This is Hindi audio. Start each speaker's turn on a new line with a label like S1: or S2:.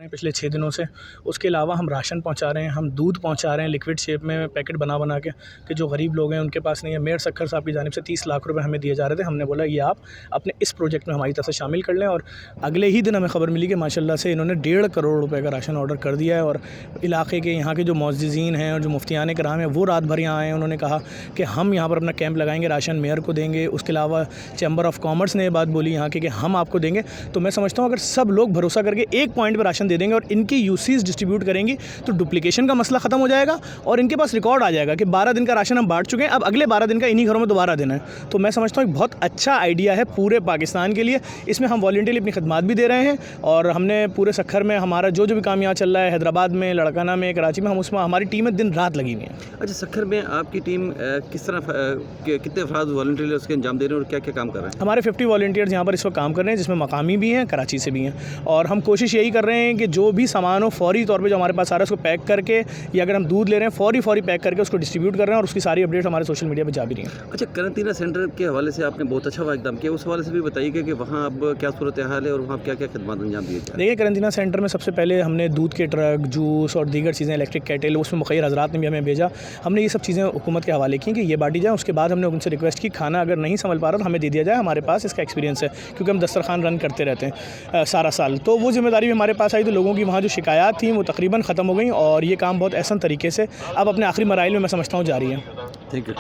S1: हैं पिछले 6 दिनों से। उसके अलावा हम राशन पहुंचा रहे हैं, हम दूध पहुंचा रहे हैं लिक्विड शेप में पैकेट बना के, कि जो गरीब लोग हैं उनके पास नहीं है। मेयर सक्खर साहब की जानिब से 30 लाख रुपए हमें दिए जा रहे थे। हमने बोला ये आप अपने इस प्रोजेक्ट में हमारी तरफ से शामिल कर लें, और अगले ही दिन हमें खबर मिली कि माशाल्लाह से इन्होंने 1.5 करोड़ रुपए का राशन ऑर्डर कर दिया है। और इलाके के यहाँ के जो मुअज़्ज़िज़ीन हैं और जो मुफ्तियान कराम हैं वो रात भर यहाँ आए हैं। उन्होंने कहा कि हम यहाँ पर अपना कैंप लगाएंगे, राशन मेयर को देंगे। उसके अलावा चैम्बर ऑफ कॉमर्स ने ये बात बोली यहाँ की कि हम आपको देंगे। तो मैं समझता हूँ अगर सब लोग भरोसा करके एक पॉइंट पर राशन दे देंगे और इनकी यूसीज डिस्ट्रीब्यूट करेंगी तो डुप्लीकेशन का मसला ख़त्म हो जाएगा और इनके पास रिकॉर्ड आ जाएगा कि 12 दिन का राशन हम बांट चुके हैं, अब अगले 12 दिन का इन्हीं घरों में दोबारा देना है। तो मैं समझता हूँ एक बहुत अच्छा आइडिया है पूरे पाकिस्तान के लिए। इसमें हम वॉलंटियरली अपनी खदमात भी दे रहे हैं और हमने पूरे सखर में हमारा जो भी काम यहाँ चल रहा है, हैदराबाद में, लड़काना में, कराची में, हम उसमें हमारी टीमें दिन रात लगी हुई हैं।
S2: अच्छा, सखर में आपकी टीम किस तरह कितने अफराद वॉलंटियरली उसके अंजाम दे रहे हैं और क्या क्या काम कर रहे हैं?
S1: हमारे 50 वॉलंटियर्स यहाँ पर इस वक्त काम कर रहे हैं, जिसमें मकामी भी हैं, कराची से भी हैं। और हम कोशिश यही कर रहे हैं कि जो भी सामान हो फौरी तौर पे जो हमारे पास आ रहा है उसको पैक करके, या अगर हम दूध ले रहे हैं फौरी पैक करके उसको डिस्ट्रीब्यूट कर रहे हैं, और उसकी सारी अपडेट हमारे सोशल मीडिया पे जा भी रही हैं।
S2: अच्छा, करंटीना सेंटर के हवाले से आपने बहुत अच्छा इकदाम किया, उस हवाले से भी बताइए कि वहाँ अब क्या सूरत हाल है और वहाँ क्या क्या खदमात अंजाम दिए जाए?
S1: देखिए, करंटीना सेंटर में सबसे पहले हमने दूध के ट्रक, जूस और दीगर चीज़ें, इलेक्ट्रिक केटल, उसमें मुखिर हज़रात ने भी हमें भेजा। हमने ये सब चीज़ें हुकूमत के हवाले की कि ये बांटी जाए। उसके बाद हमने उनसे रिक्वेस्ट की खाना अगर नहीं संभल पा रहा तो हमें दे दिया जाए, हमारे पास इसका एक्सपीरियंस है, क्योंकि हम दस्तरखान रन करते रहते हैं सारा साल। तो वो जिम्मेदारी भी हमारे पास आई, तो लोगों की वहाँ जो शिकायत थी वो तकरीबन ख़त्म हो गई और ये काम बहुत आसान तरीके से अब अपने आखिरी मराइल में मैं समझता हूँ जारी है।
S2: Thank you.